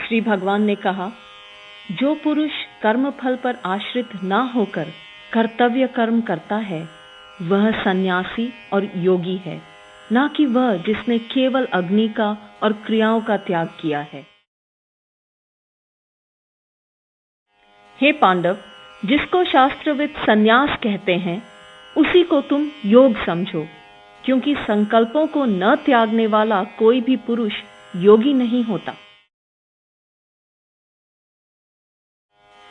श्री भगवान ने कहा, जो पुरुष कर्म फल पर आश्रित ना होकर कर्तव्य कर्म करता है वह सन्यासी और योगी है, ना कि वह जिसने केवल अग्नि का और क्रियाओं का त्याग किया है। हे पांडव, जिसको शास्त्रविद सन्यास कहते हैं उसी को तुम योग समझो, क्योंकि संकल्पों को न त्यागने वाला कोई भी पुरुष योगी नहीं होता।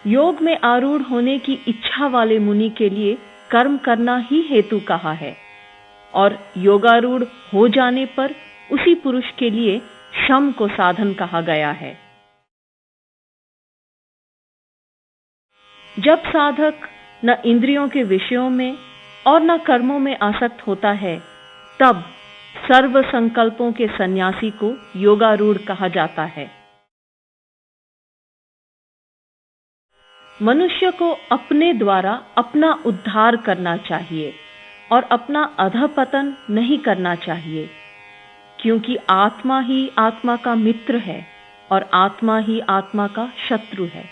योग में आरूढ़ होने की इच्छा वाले मुनि के लिए कर्म करना ही हेतु कहा है, और योगारूढ़ हो जाने पर उसी पुरुष के लिए शम को साधन कहा गया है। जब साधक न इंद्रियों के विषयों में और न कर्मों में आसक्त होता है, तब सर्व संकल्पों के सन्यासी को योगारूढ़ कहा जाता है। मनुष्य को अपने द्वारा अपना उद्धार करना चाहिए और अपना अधःपतन नहीं करना चाहिए, क्योंकि आत्मा ही आत्मा का मित्र है और आत्मा ही आत्मा का शत्रु है।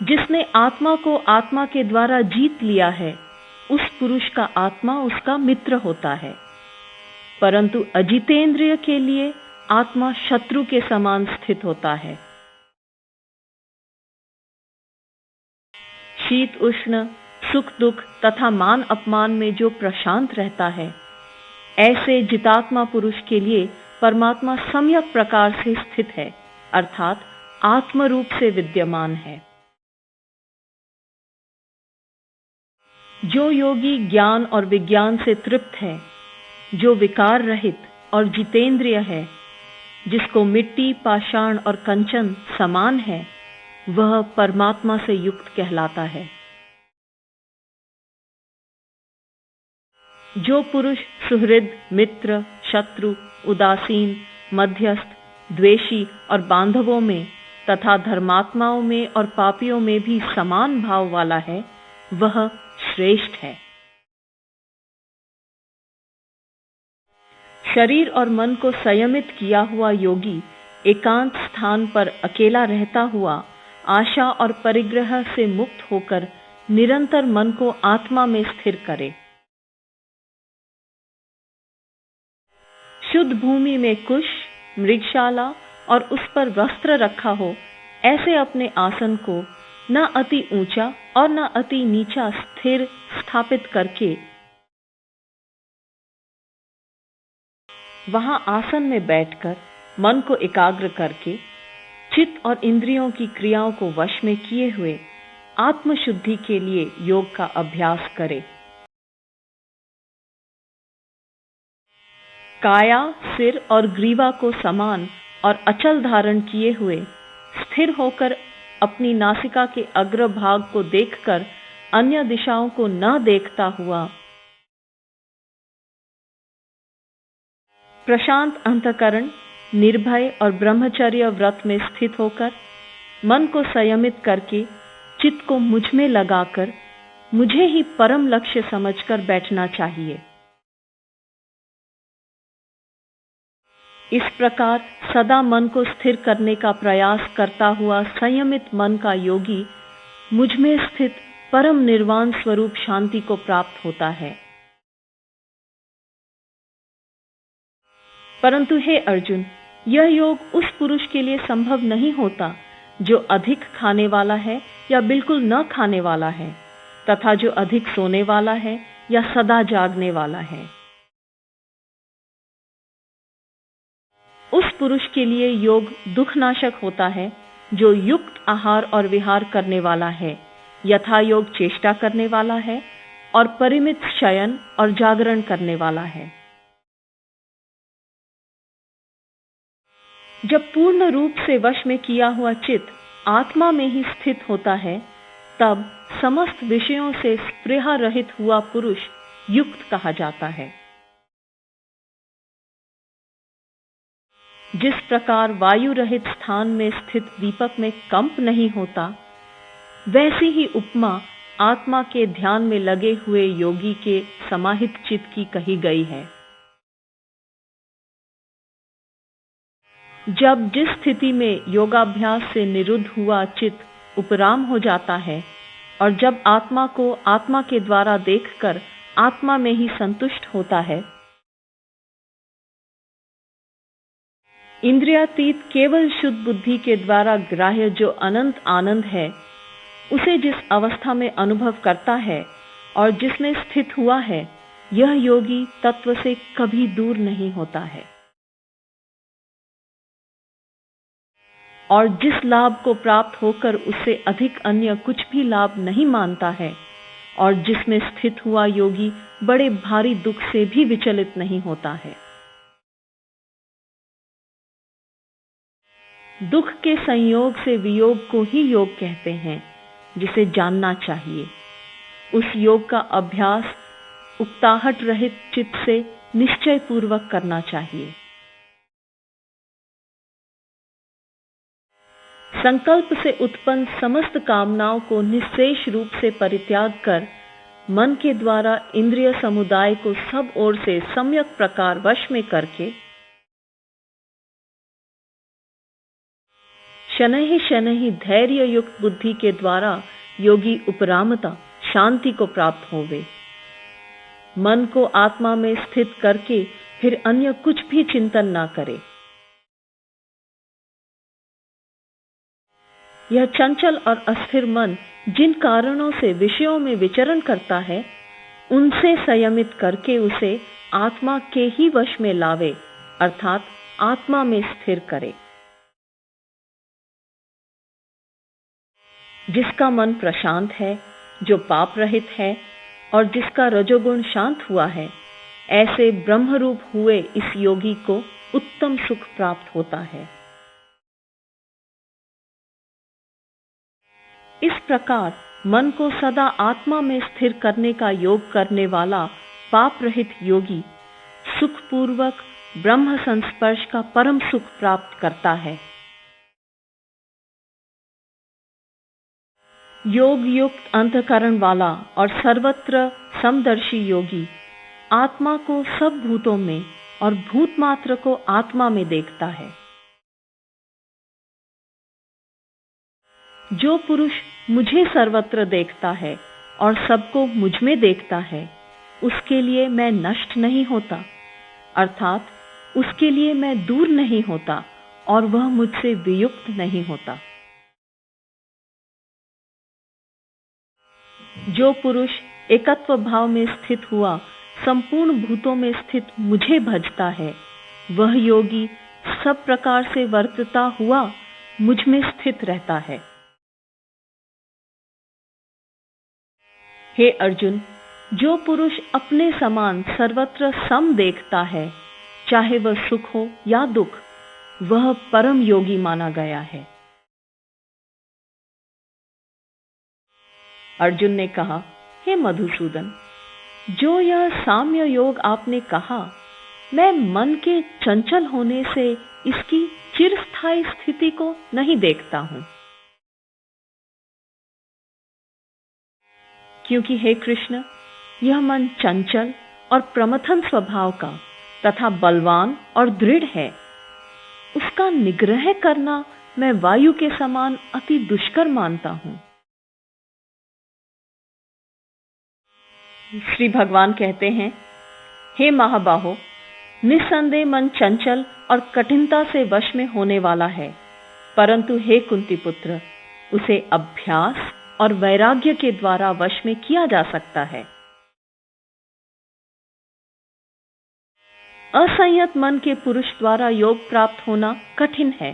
जिसने आत्मा को आत्मा के द्वारा जीत लिया है, उस पुरुष का आत्मा उसका मित्र होता है, परंतु अजितेंद्रिय के लिए आत्मा शत्रु के समान स्थित होता है। शीत उष्ण, सुख दुख तथा मान अपमान में जो प्रशांत रहता है, ऐसे जितात्मा पुरुष के लिए परमात्मा सम्यक प्रकार से स्थित है, अर्थात आत्म रूप से विद्यमान है। जो योगी ज्ञान और विज्ञान से तृप्त है, जो विकार रहित और जितेंद्रिय है, जिसको मिट्टी, पाषाण और कंचन समान है, वह परमात्मा से युक्त कहलाता है। जो पुरुष सुहृद, मित्र, शत्रु, उदासीन, मध्यस्थ, द्वेषी और बांधवों में तथा धर्मात्माओं में और पापियों में भी समान भाव वाला है, वह श्रेष्ठ है। शरीर और मन को संयमित किया हुआ योगी एकांत स्थान पर अकेला रहता हुआ आशा और परिग्रह से मुक्त होकर निरंतर मन को आत्मा में स्थिर करे। शुद्ध भूमि में कुश, मृगशाला और उस पर वस्त्र रखा हो, ऐसे अपने आसन को न अति ऊंचा और न अति नीचा स्थिर स्थापित करके वहां आसन में बैठकर मन को एकाग्र करके चित्त और इंद्रियों की क्रियाओं को वश में किए हुए आत्मशुद्धि के लिए योग का अभ्यास करे। काया, सिर और ग्रीवा को समान और अचल धारण किए हुए स्थिर होकर अपनी नासिका के अग्र भाग को देखकर अन्य दिशाओं को न देखता हुआ प्रशांत अंतःकरण, निर्भय और ब्रह्मचर्य व्रत में स्थित होकर मन को संयमित करके चित्त को मुझ में लगाकर मुझे ही परम लक्ष्य समझकर बैठना चाहिए। इस प्रकार सदा मन को स्थिर करने का प्रयास करता हुआ संयमित मन का योगी मुझ में स्थित परम निर्वाण स्वरूप शांति को प्राप्त होता है। परंतु हे अर्जुन, यह योग उस पुरुष के लिए संभव नहीं होता जो अधिक खाने वाला है या बिल्कुल न खाने वाला है, तथा जो अधिक सोने वाला है या सदा जागने वाला है। उस पुरुष के लिए योग दुखनाशक होता है जो युक्त आहार और विहार करने वाला है, यथा योग चेष्टा करने वाला है और परिमित शयन और जागरण करने वाला है। जब पूर्ण रूप से वश में किया हुआ चित्त आत्मा में ही स्थित होता है, तब समस्त विषयों से स्पृहा रहित हुआ पुरुष युक्त कहा जाता है। जिस प्रकार वायु रहित स्थान में स्थित दीपक में कंप नहीं होता, वैसी ही उपमा आत्मा के ध्यान में लगे हुए योगी के समाहित चित्त की कही गई है। जब जिस स्थिति में योगाभ्यास से निरुद्ध हुआ चित्त उपराम हो जाता है और जब आत्मा को आत्मा के द्वारा देखकर आत्मा में ही संतुष्ट होता है, इंद्रियातीत केवल शुद्ध बुद्धि के द्वारा ग्राह्य जो अनंत आनंद है, उसे जिस अवस्था में अनुभव करता है और जिसमें स्थित हुआ है, यह योगी तत्व से कभी दूर नहीं होता है और जिस लाभ को प्राप्त होकर उससे अधिक अन्य कुछ भी लाभ नहीं मानता है और जिसमें स्थित हुआ योगी बड़े भारी दुख से भी विचलित नहीं होता है। दुख के संयोग से वियोग को ही योग कहते हैं, जिसे जानना चाहिए। उस योग का अभ्यास उकताहट रहित चित्त से निश्चय पूर्वक करना चाहिए। संकल्प से उत्पन्न समस्त कामनाओं को निश्शेष रूप से परित्याग कर मन के द्वारा इंद्रिय समुदाय को सब ओर से सम्यक प्रकार वश में करके शनैः शनैः धैर्य युक्त बुद्धि के द्वारा योगी उपरामता शांति को प्राप्त होवे। मन को आत्मा में स्थित करके फिर अन्य कुछ भी चिंतन ना करे। यह चंचल और अस्थिर मन जिन कारणों से विषयों में विचरण करता है, उनसे संयमित करके उसे आत्मा के ही वश में लावे, अर्थात आत्मा में स्थिर करे। जिसका मन प्रशांत है, जो पाप रहित है और जिसका रजोगुण शांत हुआ है, ऐसे ब्रह्मरूप हुए इस योगी को उत्तम सुख प्राप्त होता है। इस प्रकार मन को सदा आत्मा में स्थिर करने का योग करने वाला पाप रहित योगी सुखपूर्वक ब्रह्म संस्पर्श का परम सुख प्राप्त करता है। योग युक्त अंतःकरण वाला और सर्वत्र समदर्शी योगी आत्मा को सब भूतों में और भूत मात्र को आत्मा में देखता है। जो पुरुष मुझे सर्वत्र देखता है और सबको मुझ में देखता है, उसके लिए मैं नष्ट नहीं होता, अर्थात उसके लिए मैं दूर नहीं होता और वह मुझसे वियुक्त नहीं होता। जो पुरुष एकत्व भाव में स्थित हुआ संपूर्ण भूतों में स्थित मुझे भजता है, वह योगी सब प्रकार से वर्तता हुआ मुझ में स्थित रहता है। हे अर्जुन, जो पुरुष अपने समान सर्वत्र सम देखता है, चाहे वह सुख हो या दुख, वह परम योगी माना गया है। अर्जुन ने कहा, हे मधुसूदन, जो यह साम्य योग आपने कहा, मैं मन के चंचल होने से इसकी चिरस्थायी स्थिति को नहीं देखता हूं। क्योंकि हे कृष्ण, यह मन चंचल और प्रमथन स्वभाव का तथा बलवान और दृढ़ है। उसका निग्रह करना मैं वायु के समान अति दुष्कर मानता हूं। श्री भगवान कहते हैं, हे महाबाहो, निस्संदेह मन चंचल और कठिनता से वश में होने वाला है, परंतु हे कुंती पुत्र, उसे अभ्यास और वैराग्य के द्वारा वश में किया जा सकता है। असंयत मन के पुरुष द्वारा योग प्राप्त होना कठिन है,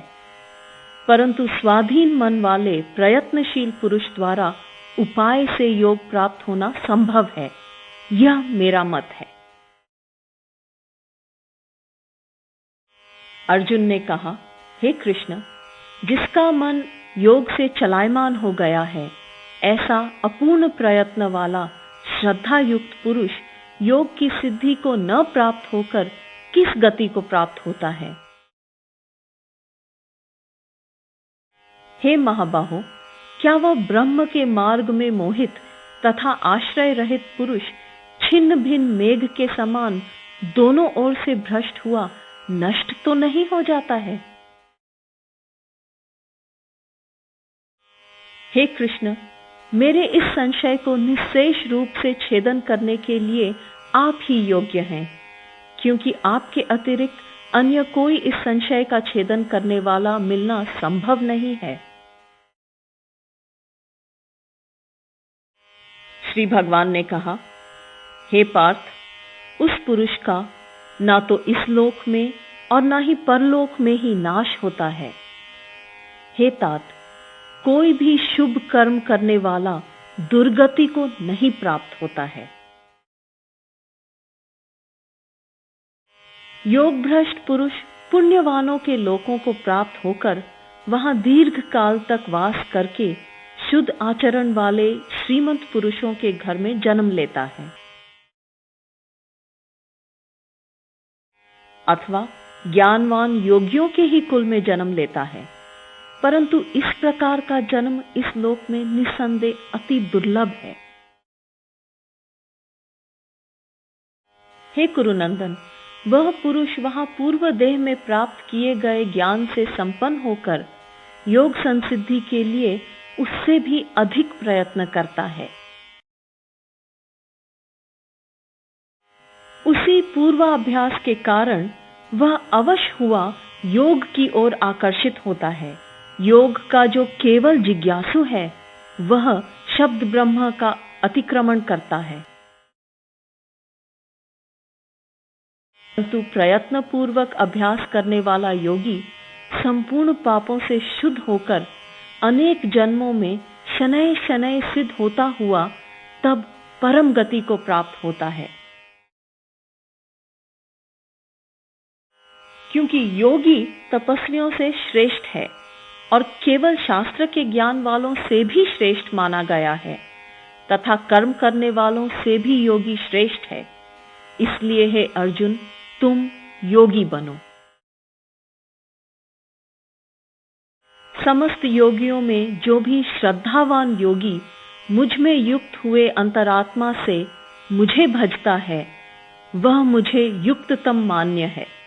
परंतु स्वाधीन मन वाले प्रयत्नशील पुरुष द्वारा उपाय से योग प्राप्त होना संभव है। यह मेरा मत है। अर्जुन ने कहा, हे कृष्ण, जिसका मन योग से चलायमान हो गया है, ऐसा अपूर्ण प्रयत्न वाला श्रद्धा युक्त पुरुष योग की सिद्धि को न प्राप्त होकर किस गति को प्राप्त होता है? हे महाबाहो, क्या वह ब्रह्म के मार्ग में मोहित तथा आश्रय रहित पुरुष छिन्न भिन्न मेघ के समान दोनों ओर से भ्रष्ट हुआ नष्ट तो नहीं हो जाता है? हे कृष्ण, मेरे इस संशय को निश्शेष रूप से छेदन करने के लिए आप ही योग्य हैं, क्योंकि आपके अतिरिक्त अन्य कोई इस संशय का छेदन करने वाला मिलना संभव नहीं है। श्री भगवान ने कहा, हे पार्थ, उस पुरुष का ना तो इस लोक में और ना ही परलोक में ही नाश होता है। हे तात, कोई भी शुभ कर्म करने वाला दुर्गति को नहीं प्राप्त होता है। योग भ्रष्ट पुरुष पुण्यवानों के लोकों को प्राप्त होकर वहां दीर्घ काल तक वास करके शुद्ध आचरण वाले श्रीमंत पुरुषों के घर में जन्म लेता है, अथवा ज्ञानवान योगियों के ही कुल में जन्म लेता है। परंतु इस प्रकार का जन्म इस लोक में निस्संदेह अति दुर्लभ है। हे कुरुनंदन, वह पुरुष वहां पूर्व देह में प्राप्त किए गए ज्ञान से संपन्न होकर योग संसिद्धि के लिए उससे भी अधिक प्रयत्न करता है। उसी पूर्वाभ्यास के कारण वह अवश्य हुआ योग की ओर आकर्षित होता है। योग का जो केवल जिज्ञासु है, वह शब्द ब्रह्म का अतिक्रमण करता है। परंतु प्रयत्न पूर्वक अभ्यास करने वाला योगी संपूर्ण पापों से शुद्ध होकर अनेक जन्मों में शनैः शनैः सिद्ध होता हुआ तब परम गति को प्राप्त होता है। क्योंकि योगी तपस्वियों से श्रेष्ठ है और केवल शास्त्र के ज्ञान वालों से भी श्रेष्ठ माना गया है, तथा कर्म करने वालों से भी योगी श्रेष्ठ है। इसलिए हे अर्जुन, तुम योगी बनो। समस्त योगियों में जो भी श्रद्धावान योगी मुझ में युक्त हुए अंतरात्मा से मुझे भजता है, वह मुझे युक्ततम मान्य है।